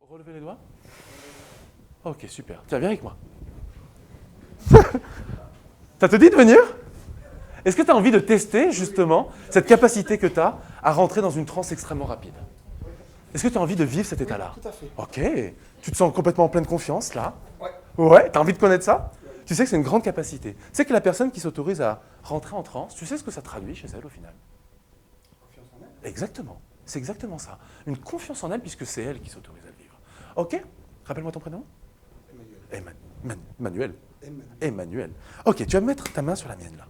Relevez les doigts. Ok, super. Tiens, viens avec moi. Ça te dit de venir? Est-ce que tu as envie de tester justement cette capacité que tu as à rentrer dans une transe extrêmement rapide? Est-ce que tu as envie de vivre cet état-là? Tout à fait. Ok. Tu te sens complètement en pleine confiance là? Ouais. Ouais, tu as envie de connaître ça? Tu sais que c'est une grande capacité. Tu sais que la personne qui s'autorise à rentrer en transe, tu sais ce que ça traduit chez elle au final? Confiance en elle. Exactement. C'est exactement ça. Une confiance en elle puisque c'est elle qui s'autorise à le vivre. Ok? Rappelle-moi ton prénom? Emmanuel. Manuel. Emmanuel. Emmanuel. Ok, tu vas mettre ta main sur la mienne là.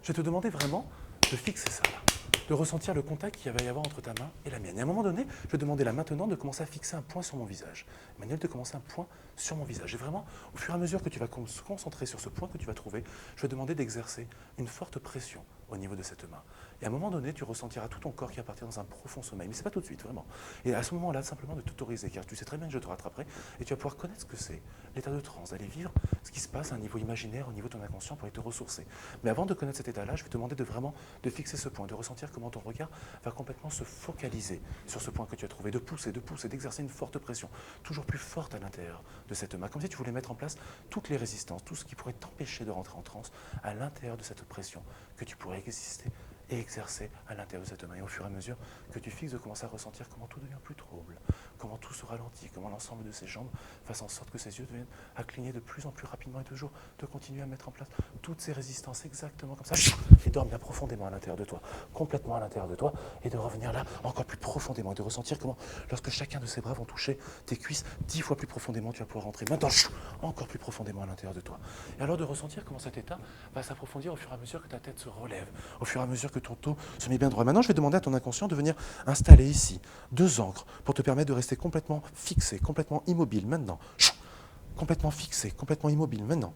Je vais te demander vraiment de fixer ça là, de ressentir le contact qu'il va y avoir entre ta main et la mienne. Et à un moment donné, je vais te demander là maintenant de commencer à fixer un point sur mon visage. Emmanuel, de commencer un point sur mon visage. Et vraiment, au fur et à mesure que tu vas se concentrer sur ce point que tu vas trouver, je vais te demander d'exercer une forte pression au niveau de cette main. Et à un moment donné, tu ressentiras tout ton corps qui va partir dans un profond sommeil. Mais ce n'est pas tout de suite, vraiment. Et à ce moment-là, simplement de t'autoriser, car tu sais très bien que je te rattraperai, et tu vas pouvoir connaître ce que c'est, l'état de transe, d'aller vivre ce qui se passe à un niveau imaginaire, au niveau de ton inconscient pour aller te ressourcer. Mais avant de connaître cet état-là, je vais te demander de vraiment de fixer ce point, de ressentir comment ton regard va complètement se focaliser sur ce point que tu as trouvé, de pousser, d'exercer une forte pression, toujours plus forte à l'intérieur de cette main, comme si tu voulais mettre en place toutes les résistances, tout ce qui pourrait t'empêcher de rentrer en transe à l'intérieur de cette pression que tu pourrais exister et exercer à l'intérieur de cette main. Et au fur et à mesure que tu fixes, de commencer à ressentir comment tout devient plus trouble, comment tout se ralentit, comment l'ensemble de ses jambes fasse en sorte que ses yeux deviennent à cligner de plus en plus rapidement et toujours de continuer à mettre en place toutes ces résistances exactement comme ça et dormir profondément à l'intérieur de toi, complètement à l'intérieur de toi et de revenir là encore plus profondément et de ressentir comment lorsque chacun de ses bras vont toucher tes cuisses 10 fois plus profondément, tu vas pouvoir rentrer maintenant encore plus profondément à l'intérieur de toi. Et alors de ressentir comment cet état va s'approfondir au fur et à mesure que ta tête se relève, au fur et à mesure que ton dos se met bien droit. Maintenant, je vais demander à ton inconscient de venir installer ici 2 encres pour te permettre de rester complètement fixé, complètement immobile maintenant. Complètement fixé, complètement immobile maintenant.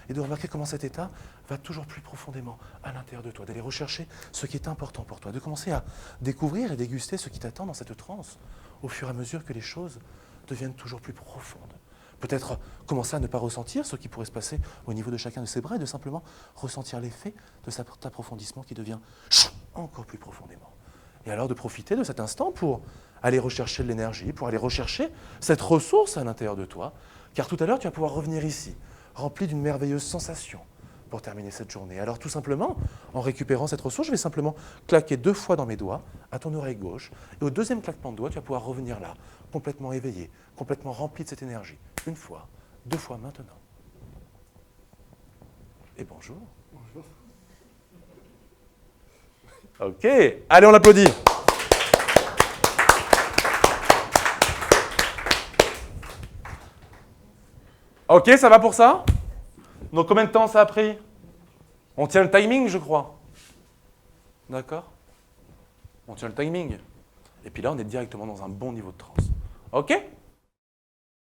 Et de remarquer comment cet état va toujours plus profondément à l'intérieur de toi, d'aller rechercher ce qui est important pour toi, de commencer à découvrir et déguster ce qui t'attend dans cette transe au fur et à mesure que les choses deviennent toujours plus profondes. Peut-être commencer à ne pas ressentir ce qui pourrait se passer au niveau de chacun de ses bras et de simplement ressentir l'effet de cet approfondissement qui devient encore plus profondément. Et alors de profiter de cet instant pour aller rechercher de l'énergie, pour aller rechercher cette ressource à l'intérieur de toi, car tout à l'heure tu vas pouvoir revenir ici, rempli d'une merveilleuse sensation pour terminer cette journée. Alors tout simplement, en récupérant cette ressource, je vais simplement claquer 2 fois dans mes doigts, à ton oreille gauche, et au deuxième claquement de doigts, tu vas pouvoir revenir là, complètement éveillé, complètement rempli de cette énergie. 1 fois, 2 fois maintenant. Et bonjour. Bonjour. Ok, allez on l'applaudit. Ok, ça va pour ça? Donc combien de temps ça a pris? On tient le timing, je crois. D'accord? On tient le timing. Et puis là, on est directement dans un bon niveau de transe. Ok?